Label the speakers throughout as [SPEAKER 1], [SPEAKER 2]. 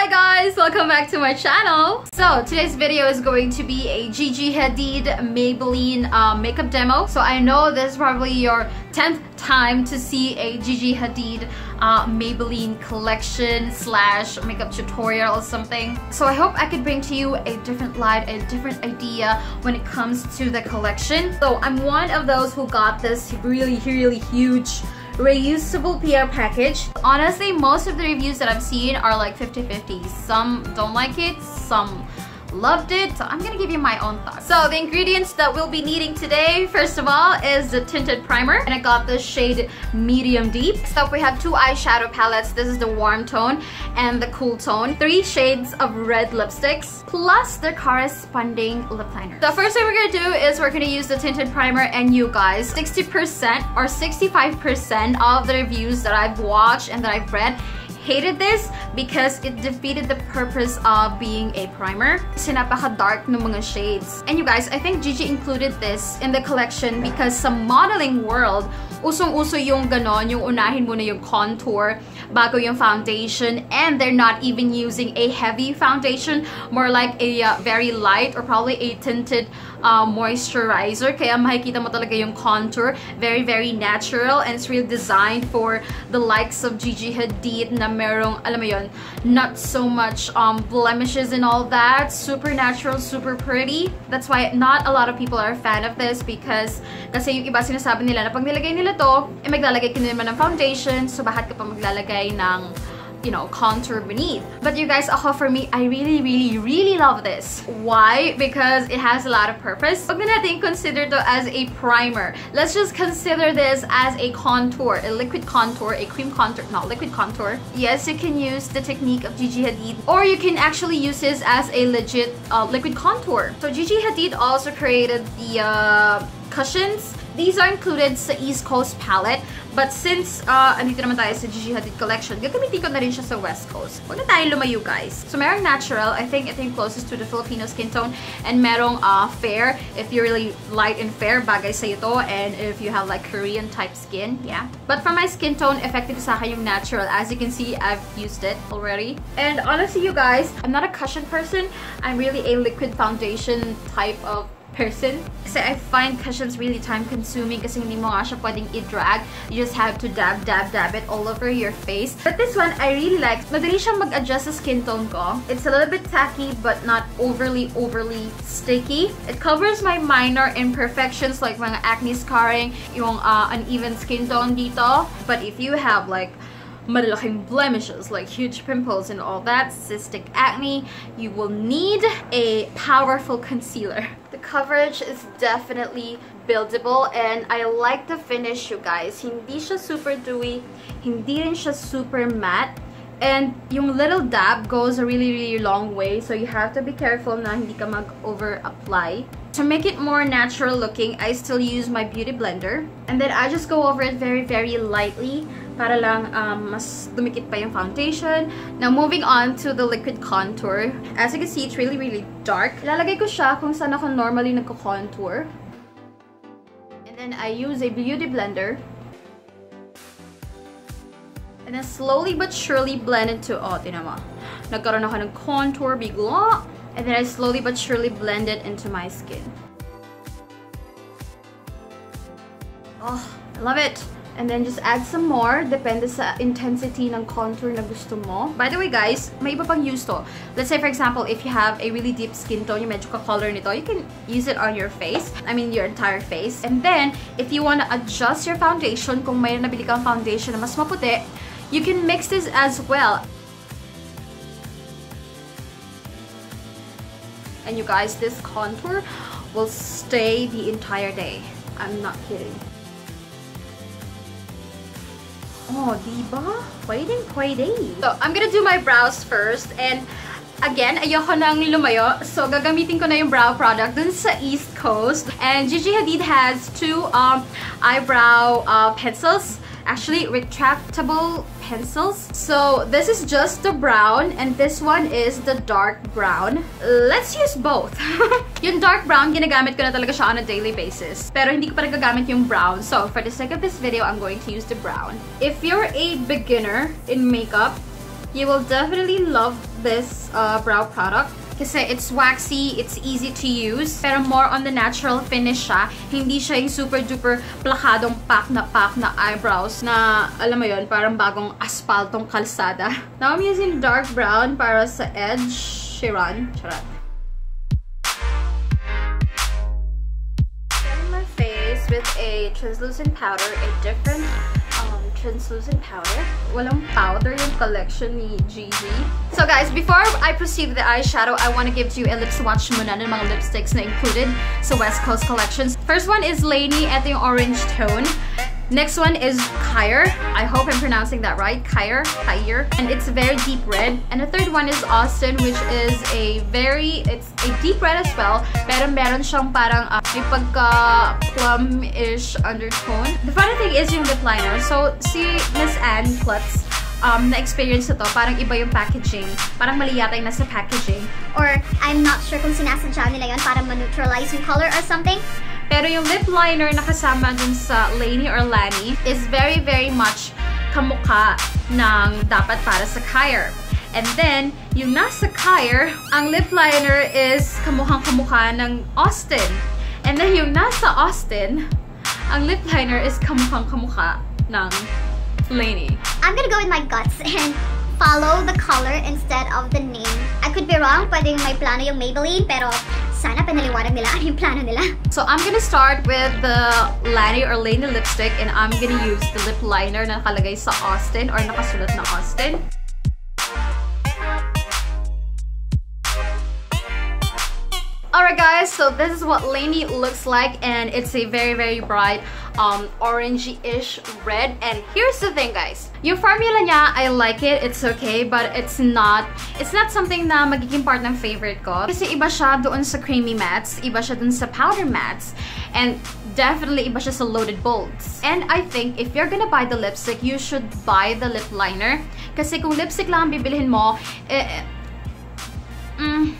[SPEAKER 1] Hi guys! Welcome back to my channel! So, today's video is going to be a Gigi Hadid Maybelline makeup demo. So, I know this is probably your 10th time to see a Gigi Hadid Maybelline collection / makeup tutorial or something. So, I hope I could bring to you a different light, a different idea when it comes to the collection. So, I'm one of those who got this really huge reusable PR package. Honestly, most of the reviews that I've seen are like 50-50. Some don't like it, some loved it. So I'm gonna give you my own thoughts. So the ingredients that we'll be needing today, first of all, is the Tinted Primer. And I got the shade Medium Deep. Next up, we have two eyeshadow palettes. This is the warm tone and the cool tone. 3 shades of red lipsticks, plus their corresponding lip liner. The first thing we're gonna do is we're gonna use the Tinted Primer, and you guys, 60% or 65% of the reviews that I've watched and that I've read hated this because it defeated the purpose of being a primer. Kasi napaka-dark ng mga shades. And you guys, I think Gigi included this in the collection because sa modeling world, usong-uso yung ganon, yung unahin muna yung contour bago yung foundation, and they're not even using a heavy foundation, more like a very light or probably a tinted moisturizer. Kaya makikita mo talaga yung contour, very natural, and it's really designed for the likes of Gigi Hadid na merong, alam mo yun, not so much blemishes and all that. Super natural, super pretty. That's why not a lot of people are a fan of this, because kasi yung iba sinasabi nila na pag nilagay nila to, eh maglalagay ka naman ng foundation, so bakit ka pa maglalagay ng, you know, contour beneath. But you guys, ako, for me, I really love this. Why? Because it has a lot of purpose. Huwag na natin consider to as a primer. Let's just consider this as a contour, a liquid contour, a cream contour, no, liquid contour. Yes, you can use the technique of Gigi Hadid, or you can actually use this as a legit liquid contour. So Gigi Hadid also created the cushions. These are included sa Eastcoast palette, but since andito naman tayo sa Gigi Hadid Collection, gagamitin ko na rin siya sa Westcoast. Huwag na tayo lumayo, guys. So merong natural, I think ito yung closest to the Filipino skin tone, and merong fair. If you're really light and fair, bagay sa ito, and if you have like Korean type skin, yeah. But for my skin tone, effective sa akin yung natural. As you can see, I've used it already. And honestly, you guys, I'm not a cushion person. I'm really a liquid foundation type of person. Kasi I find cushions really time consuming kasi hindi mo nga siya pwedeng i-drag. You just have to dab it all over your face. But this one, I really like. Madali siyang mag-adjust sa skin tone ko. It's a little bit tacky but not overly sticky. It covers my minor imperfections like mga acne scarring, yung uneven skin tone dito. But if you have like malalaking blemishes like huge pimples and all that, cystic acne, you will need a powerful concealer. The coverage is definitely buildable, and I like the finish, you guys. Hindi siya super dewy, hindi rin siya super matte, and yung little dab goes a really long way, so you have to be careful na hindi ka mag-over apply. To make it more natural looking, I still use my beauty blender, and then I just go over it very lightly para lang mas dumikit pa yung foundation. Now moving on to the liquid contour. As you can see, it's really dark. Ilalagay ko siya kung saan ako normally nagko-contour. And then I use a beauty blender. And then slowly but surely blend into, oh, tinan mo. Nagkaroon ako ng contour bigla. And then I slowly but surely blend it into my skin. Oh, I love it. And then just add some more, depende sa intensity ng contour na gusto mo. By the way, guys, may iba pang use to. Let's say, for example, if you have a really deep skin tone, yung medyo ka-color nito, you can use it on your face. I mean, your entire face. And then, if you want to adjust your foundation, kung mayroon nabili kang foundation na mas maputi, you can mix this as well. And you guys, this contour will stay the entire day. I'm not kidding. Oh, diba? Pwede. So, I'm gonna do my brows first, and again, ayoko nang lumayo, so gagamitin ko na yung brow product dun sa Eastcoast. And Gigi Hadid has 2 eyebrow pencils. Actually, retractable pencils. So this is just the brown, and this one is the dark brown. Let's use both. Yung dark brown, ginagamit ko na talaga siya on a daily basis. Pero hindi ko pa nagagamit yung brown. So for the sake of this video, I'm going to use the brown. If you're a beginner in makeup, You will definitely love this brow product. Kasi it's waxy, it's easy to use, pero more on the natural finish siya. Hindi siya yung super duper plakadong pack na eyebrows na, alam mo yun, parang bagong aspaltong kalsada. Now I'm using dark brown para sa edge. Sharon. Charot. Setting my face with a translucent powder, a different translucent powder. Walang powder yung collection ni Gigi. So guys, before I proceed with the eyeshadow, I want to give you a lip swatch muna ng mga lipsticks na included sa Westcoast Collections. First one is Lani at yung orange tone. Next one is Khair. I hope I'm pronouncing that right. Khair. And it's very deep red. And the third one is Austyn, which is it's a deep red as well. Pero meron siyang parang may pagka-plum-ish undertone. The funny thing is yung lip liner. So, si Miss Anne Klutz, na-experience ito, parang iba yung packaging. Parang mali yata yung nasa packaging.
[SPEAKER 2] Or, I'm not sure kung sinasadya nila yun para ma-neutralize yung color or something.
[SPEAKER 1] Pero yung lip liner na kasama dun sa Lani or Lani is very, very much kamukha ng dapat para sa Khair. And then, yung nasa Khair, ang lip liner is kamukhang-kamukha ng Austyn. And then, yung nasa Austyn, ang lip liner is kamukhang-kamukha ng Lani. I'm
[SPEAKER 2] gonna go with my guts and follow the color instead of the name. I could be wrong, pwedeng may plano yung Maybelline, pero sana pinaliwanag nila ano yung plano nila.
[SPEAKER 1] So I'm gonna start with the Lani or Lani lipstick, and I'm gonna use the lip liner na nakalagay sa Austyn or nakasulat na Austyn. Alright guys, so this is what Lani looks like, and it's a very, very bright orangey-ish red. And here's the thing guys, yung formula niya, I like it, it's okay, but it's not something na magiging part ng favorite ko. Kasi iba siya doon sa creamy mattes, iba siya doon sa powder mattes, and definitely iba siya sa loaded bolds. And I think if you're gonna buy the lipstick, you should buy the lip liner. Kasi kung lipstick lang ang bibilhin mo,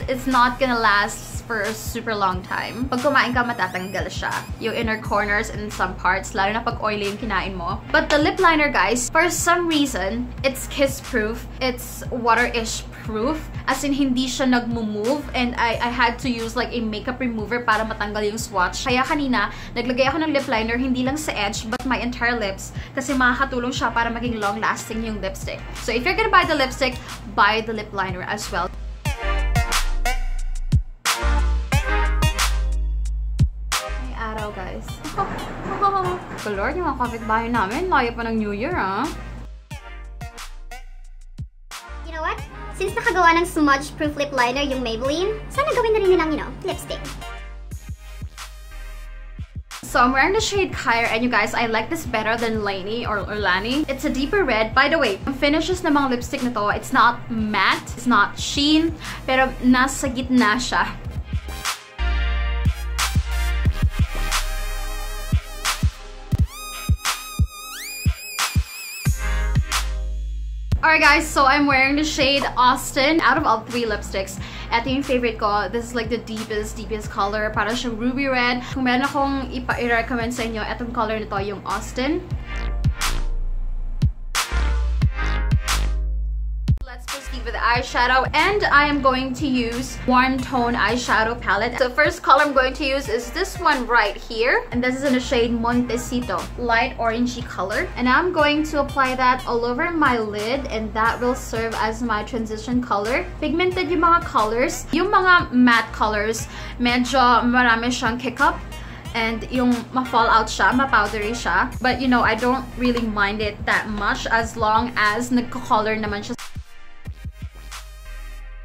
[SPEAKER 1] it's not gonna last for a super long time. Pag kumain ka, matatanggal siya. Yung inner corners and some parts, lalo na pag oily yung kinain mo. But the lip liner, guys, for some reason, it's kiss-proof. It's water-ish proof. As in, hindi siya nagmo-move. And I had to use like a makeup remover para matanggal yung swatch. Kaya kanina, naglagay ako ng lip liner, hindi lang sa edge, but my entire lips. Kasi makakatulong siya para maging long-lasting yung lipstick. So if you're gonna buy the lipstick, buy the lip liner as well. Guys. Lord, yung mga kapitbahay namin, layo pa ng New Year, ah.
[SPEAKER 2] You know what? Since nakagawa ng smudge-proof lip liner yung Maybelline, sana gawin na rin nilang, lipstick.
[SPEAKER 1] So I'm wearing the shade Khair, and you guys, I like this better than Lani or Lani. It's a deeper red. By the way, ang finishes ng mga lipstick na to, it's not matte, it's not sheen, pero nasa gitna siya. Alright guys, so I'm wearing the shade Austyn. Out of all three lipsticks, ito yung favorite ko. This is like the deepest color. Para siyang ruby red. Kung meron akong i-recommend sa inyo, itong color na to, yung Austyn. Let's proceed with the eyeshadow, and I am going to use warm tone eyeshadow palette. So first color I'm going to use is this one right here, and this is in the shade Montecito, light orangey color. And I'm going to apply that all over my lid, and that will serve as my transition color. Pigmented yung mga colors. Yung mga matte colors, medyo marami siyang kick-up. And yung ma-fall out siya, ma-powdery siya. But you know, I don't really mind it that much as long as nagko-color naman siya.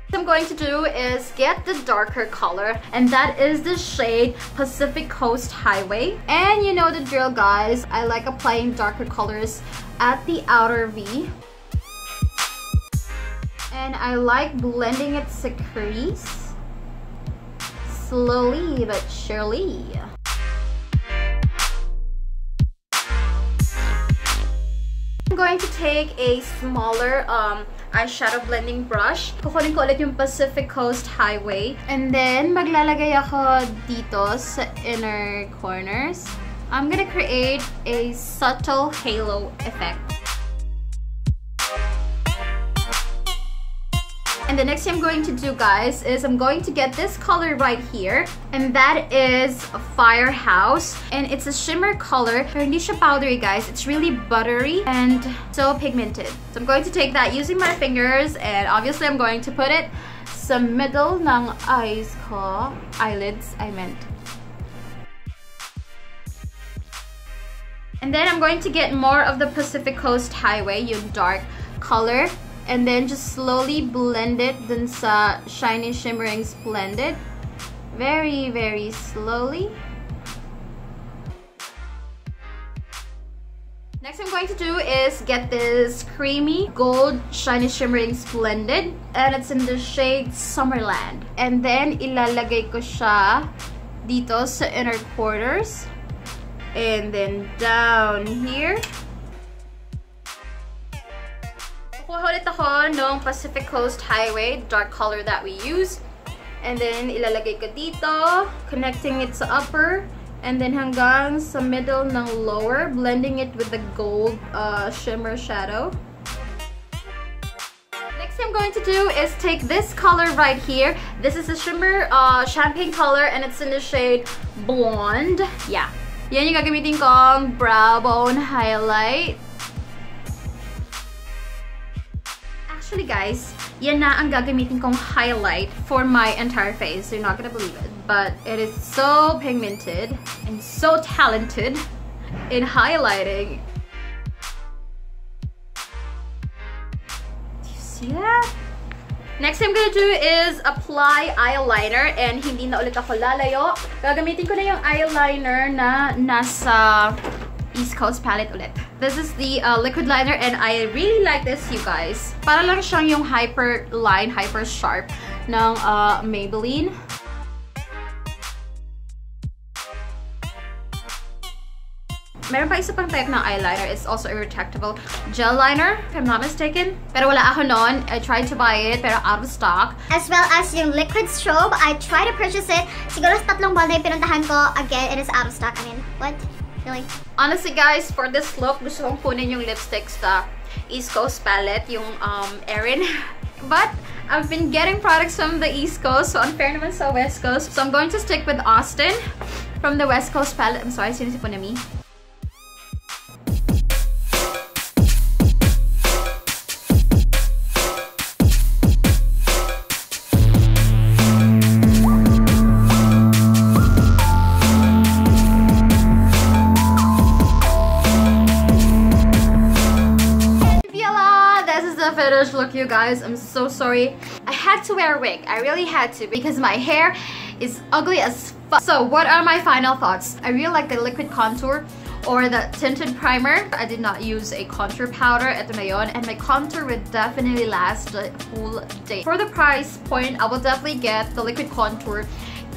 [SPEAKER 1] What I'm going to do is get the darker color, and that is the shade Pacific Coast Highway. And you know the drill, guys. I like applying darker colors at the outer V. And I like blending its crease slowly but surely. I'm going to take a smaller eyeshadow blending brush. Kukunin ko ulit yung Pacific Coast Highway. And then, maglalagay ako dito sa inner corners. I'm gonna create a subtle halo effect. And the next thing I'm going to do, guys, is I'm going to get this color right here. And that is Firehouse. And it's a shimmer color. Pero hindi siya powdery, guys. It's really buttery and so pigmented. So I'm going to take that using my fingers. And obviously, I'm going to put it sa middle ng eyes ko. Eyelids, I meant. And then I'm going to get more of the Pacific Coast Highway, yung dark color. And then just slowly blend it dun sa Shiny Shimmering Splendid. Very, very slowly. Next I'm going to do is get this creamy gold Shiny Shimmering Splendid. And it's in the shade Summerland. And then ilalagay ko siya dito sa inner quarters. And then down here. Kukuha ulit ako ng Pacific Coast Highway, dark color that we use. And then, ilalagay ko dito, connecting it sa upper. And then, hanggang sa middle ng lower, blending it with the gold shimmer shadow. Next thing I'm going to do is take this color right here. This is a shimmer champagne color and it's in the shade Blonde. Yeah. Yan yung gagamitin kong brow bone highlight. Actually, guys, yan na ang gagamitin kong highlight for my entire face. You're not gonna believe it. But it is so pigmented and so talented in highlighting. Do you see that? Next thing I'm gonna do is apply eyeliner. And hindi na ulit ako lalayo. Gagamitin ko na yung eyeliner na nasa Eastcoast palette ulit. This is the liquid liner and I really like this, you guys. Para lang siyang yung hyper line, hyper sharp ng Maybelline. Meron pa isa pang type ng eyeliner. It's also a retractable gel liner, if I'm not mistaken. Pero wala ako noon. I tried to buy it, pero out of stock.
[SPEAKER 2] As well as yung liquid strobe, I tried to purchase it. Siguro sa tatlong mall na yung pinuntahan ko, again, it is out of stock. I mean, what? Really? Honestly,
[SPEAKER 1] guys, for this look, gusto kong kunin yung lipstick sa Eastcoast palette, yung Erin. But I've been getting products from the East Coast, so unfair naman sa West Coast. So I'm going to stick with Austyn from the Westcoast palette. I'm sorry, sinisipon na me. Finished look, you guys. I'm so sorry. I had to wear a wig. I really had to because my hair is ugly as fuck. So what are my final thoughts? I really like the liquid contour or the tinted primer. I did not use a contour powder. Ito na yon. And my contour would definitely last the full day. For the price point, I will definitely get the liquid contour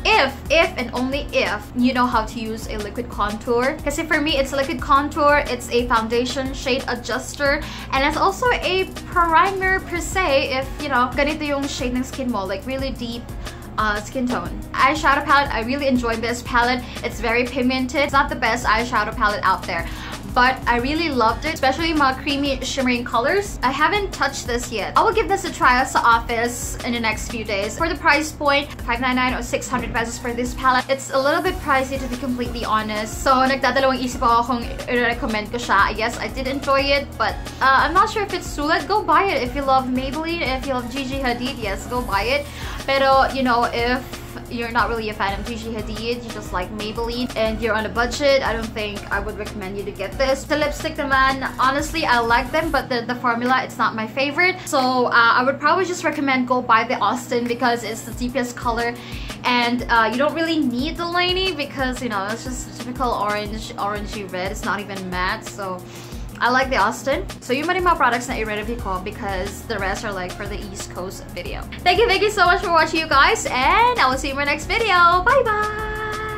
[SPEAKER 1] if and only if you know how to use a liquid contour. Kasi for me, it's a liquid contour, it's a foundation shade adjuster, and it's also a primer per se if, you know, ganito yung shade ng skin mo, like really deep skin tone. Eyeshadow palette, I really enjoyed this palette. It's very pigmented. It's not the best eyeshadow palette out there, but I really loved it, especially my creamy shimmering colors. I haven't touched this yet. I will give this a try at the office in the next few days. For the price point, $599 or 600 pesos for this palette. It's a little bit pricey, to be completely honest. So nagdadalawang isip ako kung i-recommend ko siya. Yes, I did enjoy it, but I'm not sure if it's sulit. Go buy it if you love Maybelline, if you love Gigi Hadid. Yes, go buy it. Pero you know, if you're not really a fan of Gigi Hadid, you just like Maybelline, and you're on a budget, I don't think I would recommend you to get this. The lipstick naman, honestly, I like them, but the formula, it's not my favorite. So I would probably just recommend go buy the Austyn because it's the deepest color, and you don't really need the Lani because, you know, it's just typical orangey red. It's not even matte, so I like the Austyn. So yung mga products na i-review ko because the rest are like for the East Coast video. Thank you so much for watching, you guys, and I will see you in my next video. Bye bye!